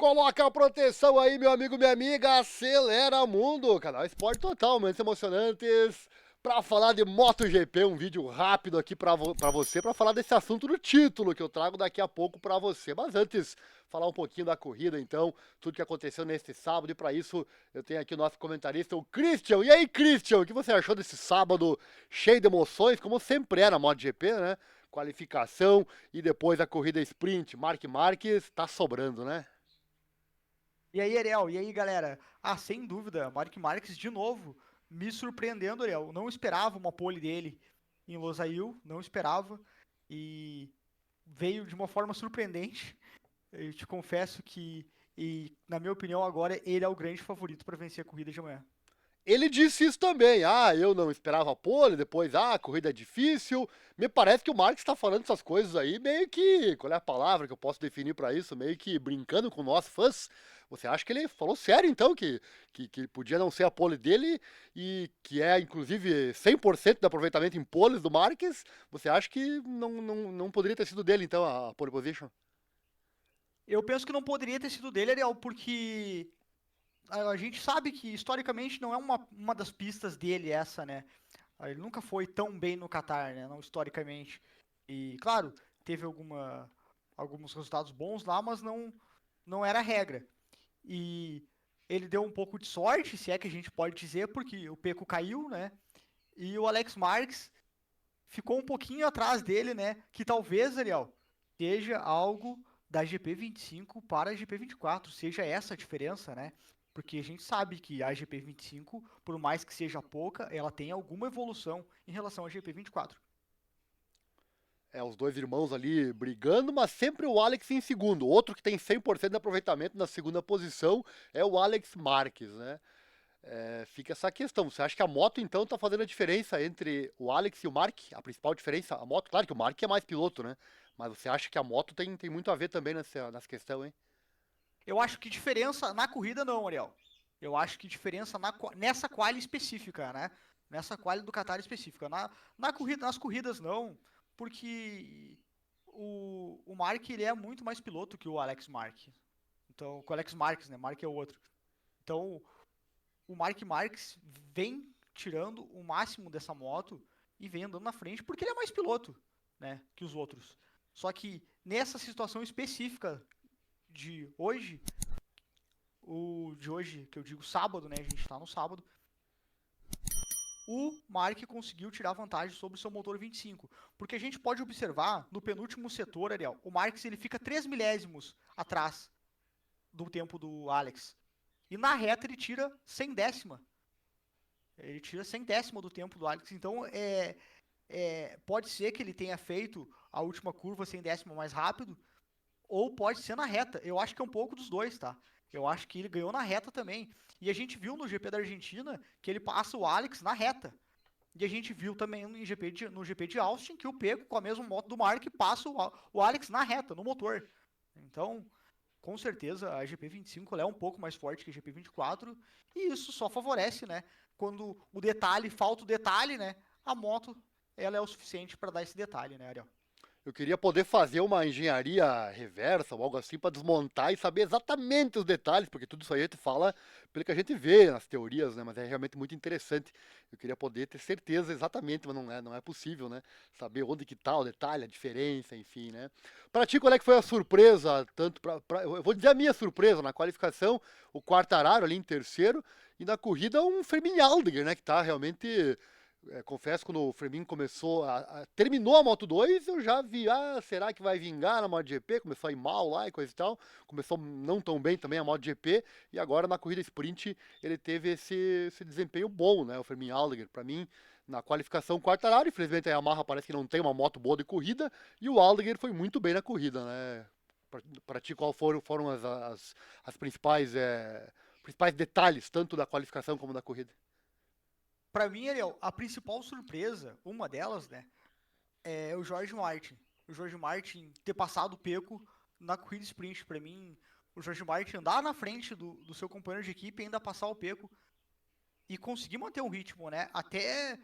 Coloca a proteção aí, meu amigo, minha amiga, acelera mundo, canal Esporte Total, momentos emocionantes, pra falar de MotoGP, um vídeo rápido aqui pra você, pra falar desse assunto do título que eu trago daqui a pouco pra você. Mas antes, falar um pouquinho da corrida, então, tudo que aconteceu neste sábado, e pra isso eu tenho aqui o nosso comentarista, o Christian. E aí, Christian, o que você achou desse sábado cheio de emoções, como sempre é na MotoGP, né? Qualificação e depois a corrida sprint, Marc Marques, tá sobrando, né? E aí, Ariel? E aí, galera? Sem dúvida, Mark Marques de novo me surpreendendo, Ariel. Não esperava uma pole dele em Losail, não esperava. E veio de uma forma surpreendente. Eu te confesso que, na minha opinião, agora ele é o grande favorito para vencer a corrida de amanhã. Ele disse isso também. Ah, eu não esperava a pole, depois, a corrida é difícil. Me parece que o Marques está falando essas coisas aí, meio que, qual é a palavra que eu posso definir para isso? Meio que brincando com nós fãs. Você acha que ele falou sério, então, que podia não ser a pole dele e que é, inclusive, 100% de aproveitamento em poles do Marques? Você acha que não poderia ter sido dele, então, a pole position? Eu penso que não poderia ter sido dele, Ariel, porque a gente sabe que historicamente não é uma das pistas dele essa, né? Ele nunca foi tão bem no Qatar, né? Não historicamente. E, claro, teve alguns resultados bons lá, mas não era a regra. E ele deu um pouco de sorte, se é que a gente pode dizer, porque o Peco caiu, né? E o Alex Marques ficou um pouquinho atrás dele, né? Que talvez, Ariel, seja algo da GP25 para a GP24, seja essa a diferença, né? Porque a gente sabe que a GP25, por mais que seja pouca, ela tem alguma evolução em relação à GP24. É, os dois irmãos ali brigando, mas sempre o Alex em segundo. Outro que tem 100% de aproveitamento na segunda posição é o Alex Marques, né? É, fica essa questão. Você acha que a moto, então, tá fazendo a diferença entre o Alex e o Mark? A principal diferença, a moto, claro que o Mark é mais piloto, né? Mas você acha que a moto tem muito a ver também nessa questão, hein? Eu acho que diferença na corrida não, Ariel. Eu acho que diferença nessa quali específica, né? Nessa quali do Qatar específica. Nas corridas não, porque o Mark ele é muito mais piloto que o Alex Mark. Então, com o Alex Marques, né? Mark é o outro. Então, o Mark Marques vem tirando o máximo dessa moto e vem andando na frente porque ele é mais piloto, né, que os outros. Só que nessa situação específica de hoje, o de hoje, que eu digo sábado, né? A gente tá no sábado. O Mark conseguiu tirar vantagem sobre o seu motor 25. Porque a gente pode observar no penúltimo setor, Ariel, o Marques ele fica 3 milésimos atrás do tempo do Alex. E na reta ele tira 100 décima. Ele tira 100 décima do tempo do Alex. Então pode ser que ele tenha feito a última curva 100 décima mais rápido, ou pode ser na reta. Eu acho que é um pouco dos dois, tá? Eu acho que ele ganhou na reta também. E a gente viu no GP da Argentina que ele passa o Alex na reta. E a gente viu também no GP de Austin que o Pego, com a mesma moto do Mark, passa o Alex na reta, no motor. Então, com certeza, a GP25 é um pouco mais forte que a GP24. E isso só favorece, né? Quando falta o detalhe, né? A moto, ela é o suficiente para dar esse detalhe, né, Ariel? Eu queria poder fazer uma engenharia reversa ou algo assim para desmontar e saber exatamente os detalhes, porque tudo isso aí a gente fala pelo que a gente vê nas teorias, né? Mas é realmente muito interessante. Eu queria poder ter certeza exatamente, mas não é possível, né? Saber onde que tá o detalhe, a diferença, enfim, né? Para ti, qual é que foi a surpresa, tanto eu vou dizer a minha surpresa, na qualificação, o Quartararo ali em terceiro, e na corrida um Fermin Aldiger, né? Que tá realmente confesso, quando o Firmino terminou a Moto 2, eu já vi, será que vai vingar na MotoGP? Começou a ir mal lá e coisa e tal. Começou não tão bem também a MotoGP. E agora na corrida sprint ele teve esse desempenho bom, né? O Firmino Alliger, para mim, na qualificação Quartararo. Infelizmente a Yamaha parece que não tem uma moto boa de corrida. E o Alliger foi muito bem na corrida, né? Para ti, qual foram as principais detalhes, tanto da qualificação como da corrida? Para mim, Ariel, a principal surpresa, uma delas, né, é o George Martin. O George Martin ter passado o Peco na corrida sprint. Para mim, o George Martin andar na frente do seu companheiro de equipe e ainda passar o Peco e conseguir manter um ritmo, né? Até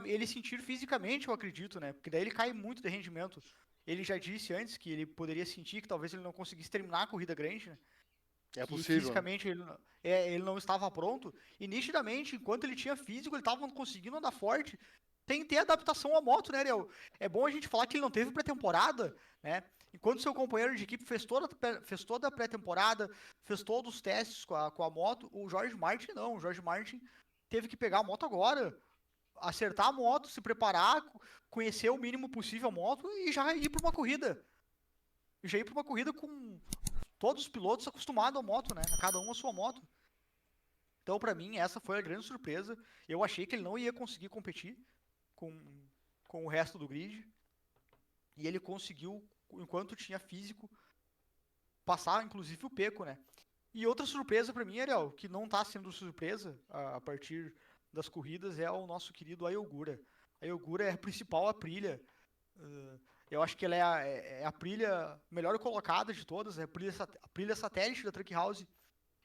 ele sentir fisicamente, eu acredito, né? Porque daí ele cai muito de rendimento. Ele já disse antes que ele poderia sentir que talvez ele não conseguisse terminar a corrida grande, né? É Que possível, né? fisicamente ele não estava pronto. E nitidamente, enquanto ele tinha físico, ele estava conseguindo andar forte. Tem que ter adaptação à moto, né, Ariel? É bom a gente falar que ele não teve pré-temporada, né? Enquanto seu companheiro de equipe fez toda a pré-temporada, fez todos os testes com a moto, o Jorge Martin não. O Jorge Martin teve que pegar a moto agora, acertar a moto, se preparar, conhecer o mínimo possível a moto e já ir para uma corrida. E já ir para uma corrida com todos os pilotos acostumados à moto, né? Cada um a sua moto. Então, para mim, essa foi a grande surpresa. Eu achei que ele não ia conseguir competir com, com o resto do grid. E ele conseguiu, enquanto tinha físico, passar, inclusive, o Pecco, né? E outra surpresa para mim, Ariel, que não tá sendo surpresa a partir das corridas, é o nosso querido Ayogura. A Ayogura é a principal Aprilia. Eu acho que ela é a Aprilia melhor colocada de todas, é a Aprilia satélite da Truck House.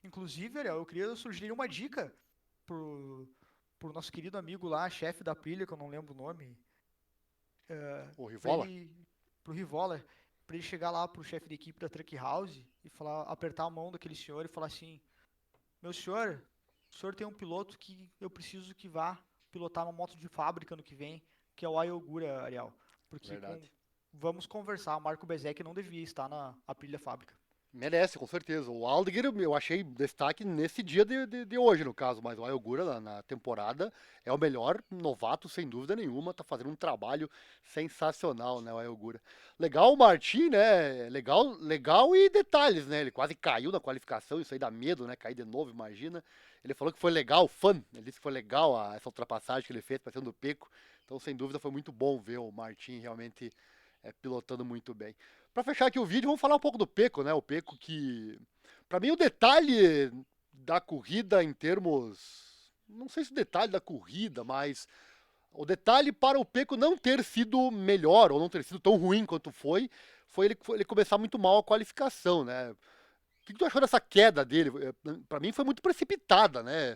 Inclusive, Ariel, eu queria sugerir uma dica pro nosso querido amigo lá, chefe da Aprilia, que eu não lembro o nome. O Pra Rivola? pro Rivola, pra ele chegar lá pro chefe de equipe da Truck House e falar, apertar a mão daquele senhor e falar assim: meu senhor, o senhor tem um piloto que eu preciso que vá pilotar uma moto de fábrica no que vem, que é o Ayogura, Ariel. Porque Verdade. vamos conversar, o Marco Bezek não devia estar na Aprilia fábrica. Merece, com certeza. O Aldeguer eu achei destaque nesse dia de hoje, no caso, mas o Ayogura na temporada é o melhor novato, sem dúvida nenhuma. Tá fazendo um trabalho sensacional, né, o Ayogura. Legal o Martin, né? Legal, legal e detalhes, né? Ele quase caiu na qualificação, isso aí dá medo, né? Cair de novo, imagina. Ele falou que foi legal, ele disse que foi legal essa ultrapassagem que ele fez, passando do Pecco. Então, sem dúvida, foi muito bom ver o Martin realmente pilotando muito bem. Para fechar aqui o vídeo, vamos falar um pouco do Pecco, né? O Pecco que, para mim, o detalhe da corrida em termos, não sei se o detalhe da corrida, mas o detalhe para o Pecco não ter sido melhor ou não ter sido tão ruim quanto foi ele começar muito mal a qualificação, né? O que tu achou dessa queda dele? Para mim foi muito precipitada, né?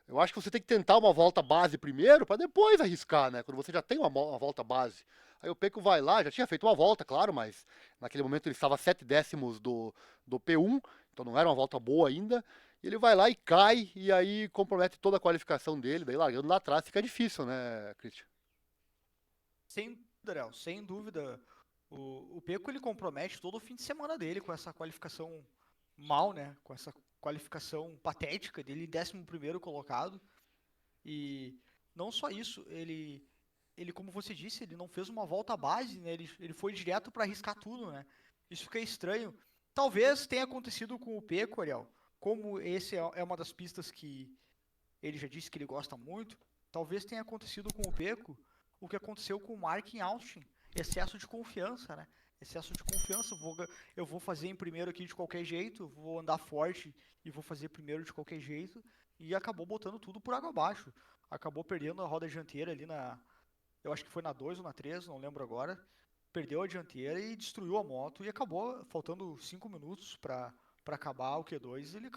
Eu acho que você tem que tentar uma volta base primeiro para depois arriscar, né? Quando você já tem uma volta base. Aí o Pecco vai lá, já tinha feito uma volta, claro, mas naquele momento ele estava a 7 décimos do P1, então não era uma volta boa ainda. E ele vai lá e cai, e aí compromete toda a qualificação dele, daí largando lá atrás fica difícil, né, Christian? Sem dúvida, Ariel, sem dúvida. O Pecco ele compromete todo o fim de semana dele com essa qualificação mal, né? Com essa qualificação patética dele, 11º colocado. E não só isso, ele, como você disse, ele não fez uma volta à base, né? Ele foi direto para arriscar tudo, né? Isso fica estranho. Talvez tenha acontecido com o Pecco, Ariel, como esse é uma das pistas que ele já disse que ele gosta muito, talvez tenha acontecido com o Pecco o que aconteceu com o Mark em Austin. Excesso de confiança, né? Excesso de confiança. Eu vou fazer em primeiro aqui de qualquer jeito, vou andar forte e vou fazer primeiro de qualquer jeito. E acabou botando tudo por água abaixo. Acabou perdendo a roda dianteira ali eu acho que foi na 2 ou na 3, não lembro agora. Perdeu a dianteira e destruiu a moto. E acabou, faltando 5 minutos para acabar o Q2, ele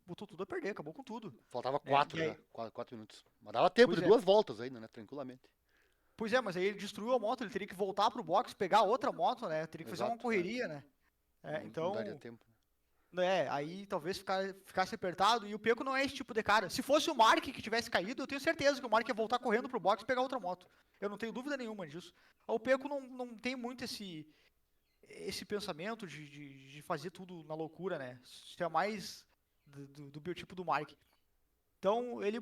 botou tudo a perder, acabou com tudo. Faltava Né? 4 já, 4 minutos. Mas dava tempo Pois de é. 2 voltas ainda, né, tranquilamente. Pois é, mas aí ele destruiu a moto, ele teria que voltar pro box, pegar outra moto, né? Teria que fazer uma Exato, correria, né? não daria Então, tempo. aí talvez ficasse apertado. E o Pecco não é esse tipo de cara. Se fosse o Mark que tivesse caído, eu tenho certeza que o Mark ia voltar correndo pro box e pegar outra moto. Eu não tenho dúvida nenhuma disso. O Pecco não tem muito esse pensamento de fazer tudo na loucura, né? Isso é mais do biotipo do Mark. Então, ele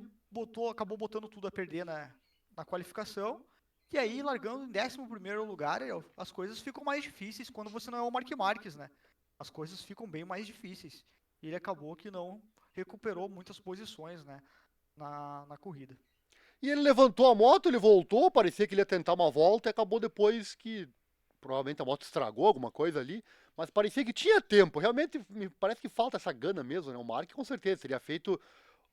acabou botando tudo a perder na qualificação. E aí, largando em 11º lugar, as coisas ficam mais difíceis quando você não é o Mark Marques, né? As coisas ficam bem mais difíceis. E ele acabou que não recuperou muitas posições, né, na corrida. E ele levantou a moto, ele voltou, parecia que ele ia tentar uma volta e acabou depois que provavelmente a moto estragou alguma coisa ali, mas parecia que tinha tempo. Realmente me parece que falta essa gana mesmo, né? O Mark com certeza teria feito.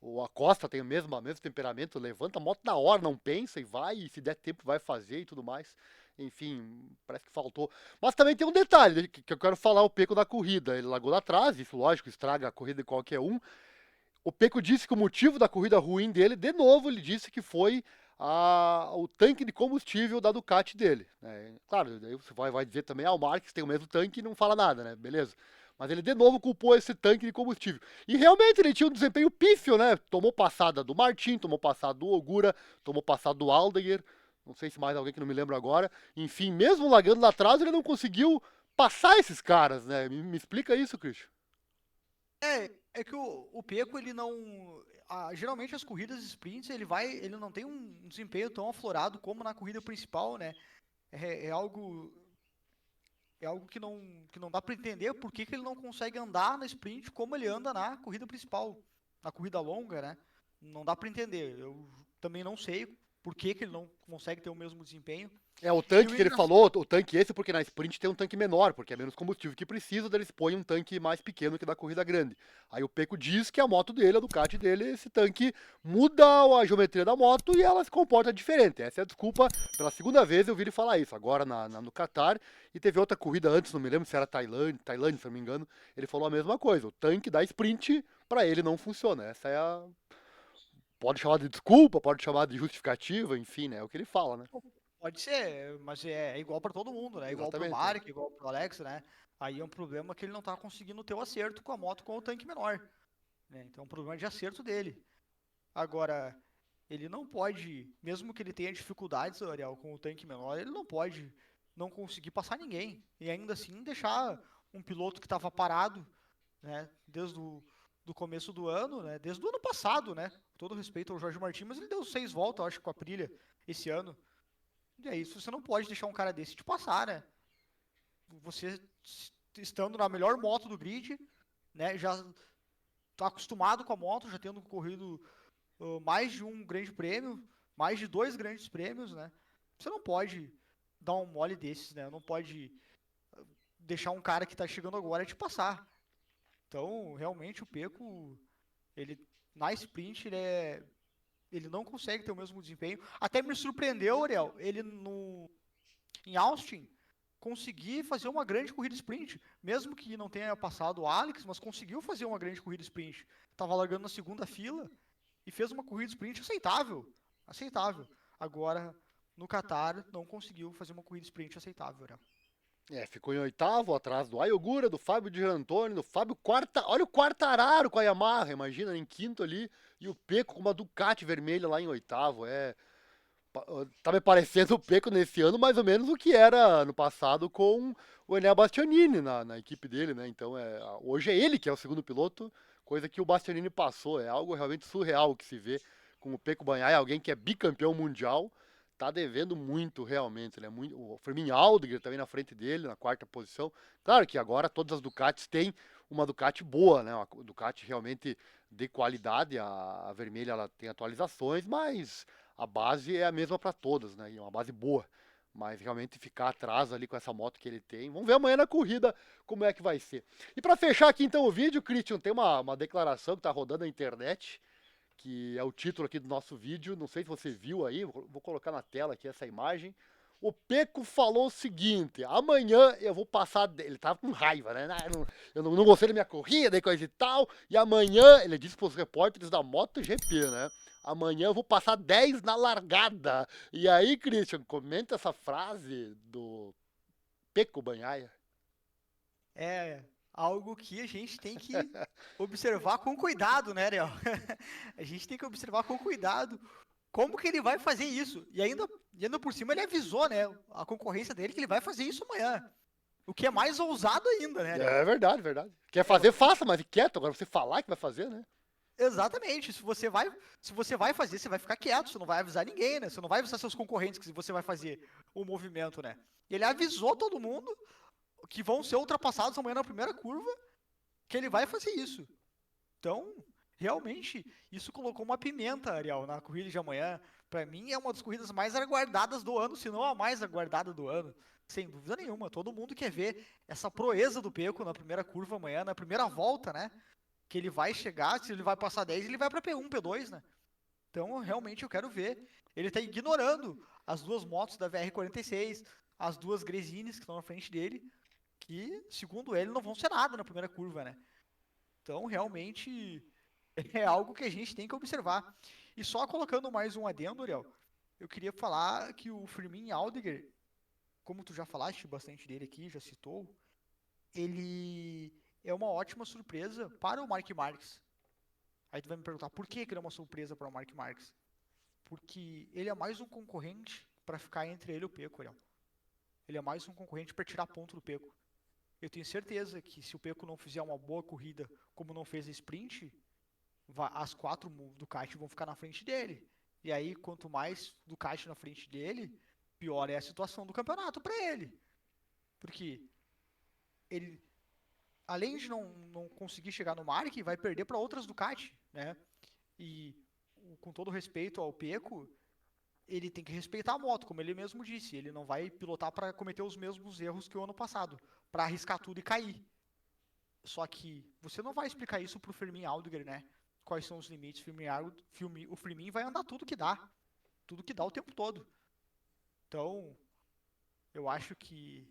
O Acosta tem o mesmo temperamento, levanta a moto na hora, não pensa e vai, e se der tempo vai fazer e tudo mais. Enfim, parece que faltou. Mas também tem um detalhe que eu quero falar o Pecco da corrida. Ele largou lá atrás, isso lógico, estraga a corrida de qualquer um. O Pecco disse que o motivo da corrida ruim dele, de novo, ele disse que foi o tanque de combustível da Ducati dele, né? Claro, daí você vai dizer também, o Marques tem o mesmo tanque e não fala nada, né? Beleza. Mas ele de novo culpou esse tanque de combustível. E realmente ele tinha um desempenho pífio, né? Tomou passada do Martin, tomou passada do Ogura, tomou passada do Aldeguer, não sei se mais alguém que não me lembro agora. Enfim, mesmo largando lá atrás, ele não conseguiu passar esses caras, né? Me explica isso, Christian. É que o Peco, ele não. Geralmente as corridas sprints, ele não tem um desempenho tão aflorado como na corrida principal, né? É, é algo. É algo que não dá para entender por que ele não consegue andar na sprint como ele anda na corrida principal, na corrida longa, né? Não dá para entender. Eu também não sei por que ele não consegue ter o mesmo desempenho. O E tanque o que ele engra... falou, o tanque esse, porque na sprint tem um tanque menor, porque é menos combustível que precisa, daí eles põem um tanque mais pequeno que da corrida grande. Aí o Peco diz que a moto dele, a Ducati dele, esse tanque muda a geometria da moto e ela se comporta diferente. Essa é a desculpa, pela segunda vez eu vi ele falar isso, agora no Qatar, e teve outra corrida antes, não me lembro se era Tailândia, se não me engano, ele falou a mesma coisa, o tanque da sprint, para ele não funciona. Essa é a... Pode chamar de desculpa, pode chamar de justificativa, enfim, né? É o que ele fala, né? Pode ser, mas é igual para todo mundo, né? Igual pro Exatamente. Mark, igual pro Alex, né? Aí é um problema que ele não tá conseguindo ter o acerto com a moto com o tanque menor, né? Então é um problema de acerto dele. Agora, ele não pode, mesmo que ele tenha dificuldades, Ariel, com o tanque menor, ele não pode não conseguir passar ninguém. E ainda assim deixar um piloto que estava parado, né, desde o do começo do ano, né, desde o ano passado, né, com todo respeito ao Jorge Martins, mas ele deu 6 voltas, eu acho, com a Aprilia esse ano. E é isso, você não pode deixar um cara desse te passar, né? Você estando na melhor moto do grid, né, já tá acostumado com a moto, já tendo corrido mais de um grande prêmio, mais de 2 grandes prêmios, né? Você não pode dar um mole desses, né? Não pode deixar um cara que tá chegando agora te passar. Então, realmente, o Peco, ele na sprint, ele não consegue ter o mesmo desempenho. Até me surpreendeu, Ariel, ele em Austin conseguir fazer uma grande corrida sprint, mesmo que não tenha passado o Alex, mas conseguiu fazer uma grande corrida sprint. Tava largando na segunda fila, e fez uma corrida sprint aceitável. Aceitável. Agora, no Qatar, não conseguiu fazer uma corrida sprint aceitável, né? Ficou em oitavo, atrás do Ayogura, do Fábio Di Antônio, do Fábio Quarta. Olha o Quartararo com a Yamaha, imagina, em quinto ali. E o Peco com uma Ducati vermelha lá em oitavo. Tá me parecendo o Peco nesse ano mais ou menos o que era no passado com o Enea Bastianini na equipe dele, né? Então, hoje é ele que é o segundo piloto, coisa que o Bastianini passou. É algo realmente surreal que se vê com o Pecco Bagnaia, alguém que é bicampeão mundial, tá devendo muito realmente, né? O Fermin Aldiger também na frente dele, na quarta posição. Claro que agora todas as Ducatis têm uma Ducati boa, né? Uma Ducati realmente de qualidade, a vermelha ela tem atualizações, mas a base é a mesma para todas, né? E é uma base boa. Mas realmente ficar atrás ali com essa moto que ele tem. Vamos ver amanhã na corrida como é que vai ser. E para fechar aqui então o vídeo, Christian, tem uma declaração que tá rodando na internet, que é o título aqui do nosso vídeo. Não sei se você viu aí, vou colocar na tela aqui essa imagem. O Peco falou o seguinte: amanhã eu vou passar. Ele tava com raiva, né? Eu não gostei da minha corrida e coisa e tal. E amanhã, ele disse para os repórteres da MotoGP, né? Amanhã eu vou passar 10 na largada. E aí, Christian, comenta essa frase do Pecco Bagnaia. É algo que a gente tem que observar com cuidado, né, Ariel? A gente tem que observar com cuidado como que ele vai fazer isso. E ainda por cima ele avisou, né, a concorrência dele que ele vai fazer isso amanhã. O que é mais ousado ainda, né, Ariel? É verdade, verdade. Quer fazer, faça, mas quieto. Agora você falar que vai fazer, né? Exatamente. Se você vai fazer, você vai ficar quieto, você não vai avisar ninguém, né? Você não vai avisar seus concorrentes que você vai fazer o movimento, né? E ele avisou todo mundo que vão ser ultrapassados amanhã na primeira curva, que ele vai fazer isso. Então, realmente, isso colocou uma pimenta, Ariel, na corrida de amanhã. Para mim, é uma das corridas mais aguardadas do ano, se não a mais aguardada do ano. Sem dúvida nenhuma. Todo mundo quer ver essa proeza do Peco na primeira curva amanhã, na primeira volta, né? Que ele vai chegar, se ele vai passar 10, ele vai para P1, P2, né? Então, realmente, eu quero ver. Ele tá ignorando as duas motos da VR46, as duas Gresines que estão na frente dele, que, segundo ele, não vão ser nada na primeira curva, né? Então, realmente, é algo que a gente tem que observar. E só colocando mais um adendo, Ariel, eu queria falar que o Firmin Aldiger, como tu já falaste bastante dele aqui, já citou, ele é uma ótima surpresa para o Mark Marques. Aí tu vai me perguntar, por que ele é uma surpresa para o Mark Marques? Porque ele é mais um concorrente para ficar entre ele e o Pecco, Ariel. Ele é mais um concorrente para tirar ponto do Pecco. Eu tenho certeza que se o Pecco não fizer uma boa corrida, como não fez a sprint, as 4 Ducati vão ficar na frente dele. E aí, quanto mais Ducati na frente dele, pior é a situação do campeonato para ele. Porque ele, além de não conseguir chegar no Mark, vai perder para outras Ducati, né? E com todo respeito ao Pecco, ele tem que respeitar a moto, como ele mesmo disse. Ele não vai pilotar para cometer os mesmos erros que o ano passado, para arriscar tudo e cair. Só que você não vai explicar isso pro Firmin Aldiger, né? Quais são os limites? O Firmin vai andar tudo que dá o tempo todo. Então, eu acho que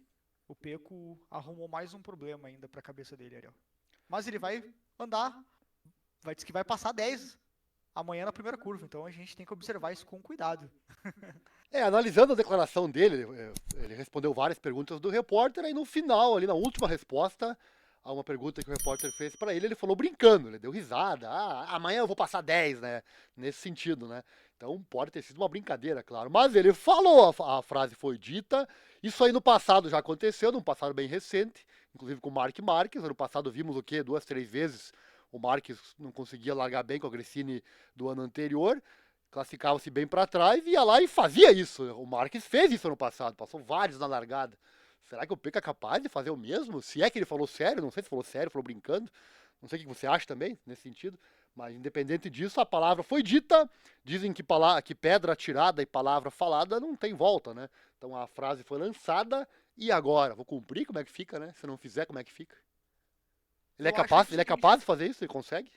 o Pecco arrumou mais um problema ainda para a cabeça dele, Ariel. Mas ele vai andar, vai dizer que vai passar 10 amanhã na primeira curva, então a gente tem que observar isso com cuidado. Analisando a declaração dele, ele respondeu várias perguntas do repórter, aí no final, ali na última resposta a uma pergunta que o repórter fez para ele falou brincando, ele deu risada, amanhã eu vou passar 10, né, nesse sentido, né, então pode ter sido uma brincadeira, claro, mas ele falou, a frase foi dita, isso aí no passado já aconteceu, num passado bem recente, inclusive com o Mark Marques, ano passado vimos o quê, 2, 3 vezes o Marques não conseguia largar bem com a Gresini do ano anterior, classificava-se bem para trás e ia lá e fazia isso. O Marques fez isso ano passado, passou vários na largada. Será que o Pecco é capaz de fazer o mesmo? Se é que ele falou sério, não sei se falou sério, falou brincando. Não sei o que você acha também, nesse sentido. Mas independente disso, a palavra foi dita. Dizem que pedra atirada e palavra falada não tem volta, né? Então a frase foi lançada e agora? Vou cumprir? Como é que fica, né? Se não fizer, como é que fica? Ele é capaz de fazer isso? Ele consegue?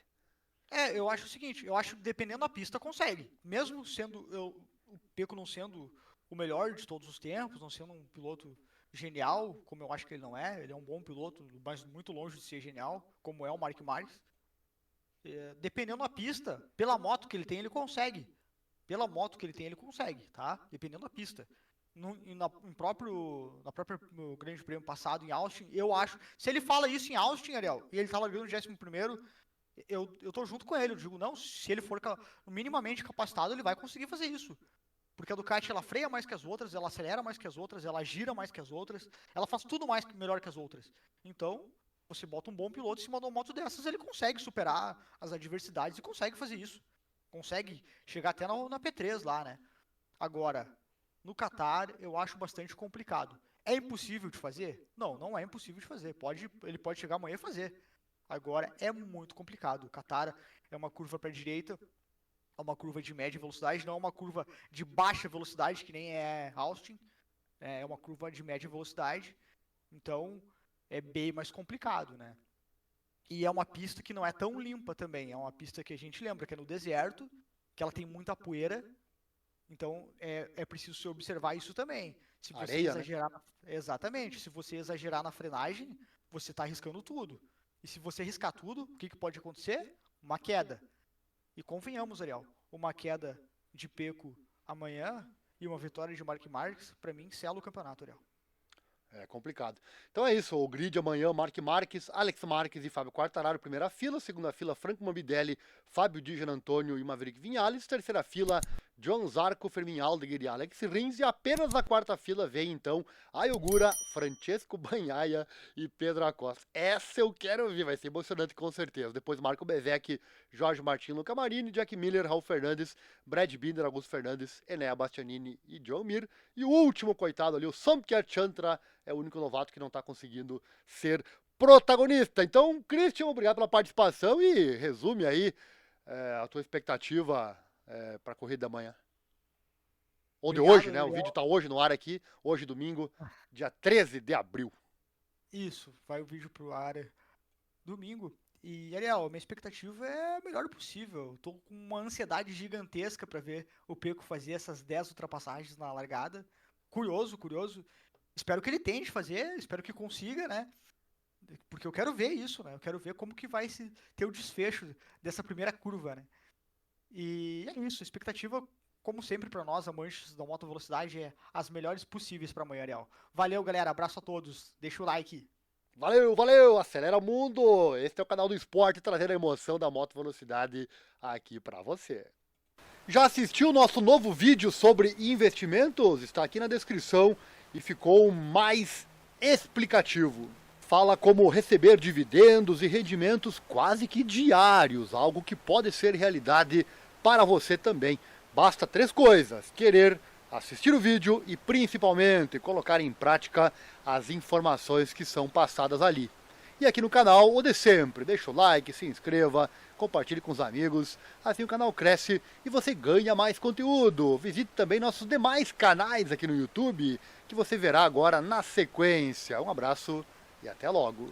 Eu acho o seguinte, eu acho que dependendo da pista consegue. Mesmo sendo o Pecco não sendo o melhor de todos os tempos, não sendo um piloto genial, como eu acho que ele não é, ele é um bom piloto, mas muito longe de ser genial, como é o Mark Marques. Dependendo da pista, pela moto que ele tem, ele consegue. Pela moto que ele tem, ele consegue, tá? Dependendo da pista. Na própria no Grande Prêmio passado em Austin, eu acho. Se ele fala isso em Austin, Ariel, e ele tá largando o 11º, eu tô junto com ele. Eu digo, não, se ele for minimamente capacitado, ele vai conseguir fazer isso. Porque a Ducati, ela freia mais que as outras, ela acelera mais que as outras, ela gira mais que as outras, ela faz tudo melhor que as outras. Então, você bota um bom piloto em cima de uma moto dessas, ele consegue superar as adversidades e consegue fazer isso. Consegue chegar até na P3 lá, né? Agora, no Qatar, eu acho bastante complicado. É impossível de fazer? Não, não é impossível de fazer. Ele pode chegar amanhã e fazer. Agora, é muito complicado. O Qatar é uma curva para a direita, é uma curva de média velocidade, não é uma curva de baixa velocidade, que nem é Austin. É uma curva de média velocidade. Então, é bem mais complicado, né? E é uma pista que não é tão limpa também. É uma pista que a gente lembra que é no deserto, que ela tem muita poeira. Então, é preciso se observar isso também. Se você Areia, exagerar, né? Exatamente. Se você exagerar na frenagem, você está arriscando tudo. E se você arriscar tudo, o que pode acontecer? Uma queda. E convenhamos, Ariel, uma queda de Pecco amanhã e uma vitória de Mark Marques, para mim, sela o campeonato, Ariel. É complicado. Então é isso, o grid amanhã, Mark Marques, Alex Marques e Fábio Quartararo, primeira fila, segunda fila, Franco Morbidelli, Fábio Di Giannantonio e Maverick Viñales, terceira fila, João Zarco, Firmin Aldiger e Alex Rins, e apenas na quarta fila vem então Ayogura, Francesco Bagnaia e Pedro Acosta. Essa eu quero ver, vai ser emocionante com certeza. Depois Marco Bezek, Jorge Martin, Luca Marini, Jack Miller, Raul Fernandes, Brad Binder, Augusto Fernandes, Enea Bastianini e John Mir. E o último, coitado ali, o Sampier Chantra, é o único novato que não está conseguindo ser protagonista. Então, Christian, obrigado pela participação e resume aí a tua expectativa para a corrida da manhã. Ou de hoje, né? O vídeo está hoje no ar aqui, hoje domingo, dia 13 de abril. Isso, vai o vídeo pro ar domingo. E, Ariel, minha expectativa é a melhor possível. Eu tô com uma ansiedade gigantesca para ver o Pecco fazer essas 10 ultrapassagens na largada. Curioso. Espero que ele tente fazer, espero que consiga, né? Porque eu quero ver isso, né? Eu quero ver como que vai ter o desfecho dessa primeira curva, né? E é isso, a expectativa como sempre, para nós, amantes da moto velocidade, é as melhores possíveis para amanhã, Ariel. Valeu, galera. Abraço a todos. Deixa o like. Valeu, valeu! Acelera o mundo! Este é o canal do esporte trazendo a emoção da moto velocidade aqui para você. Já assistiu o nosso novo vídeo sobre investimentos? Está aqui na descrição e ficou mais explicativo. Fala como receber dividendos e rendimentos quase que diários, algo que pode ser realidade para você também. Basta 3 coisas: querer, assistir o vídeo e principalmente colocar em prática as informações que são passadas ali. E aqui no canal, o de sempre, deixa o like, se inscreva, compartilhe com os amigos, assim o canal cresce e você ganha mais conteúdo. Visite também nossos demais canais aqui no YouTube, que você verá agora na sequência. Um abraço e até logo!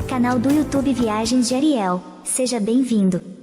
Canal do YouTube Viagens de Ariel. Seja bem-vindo.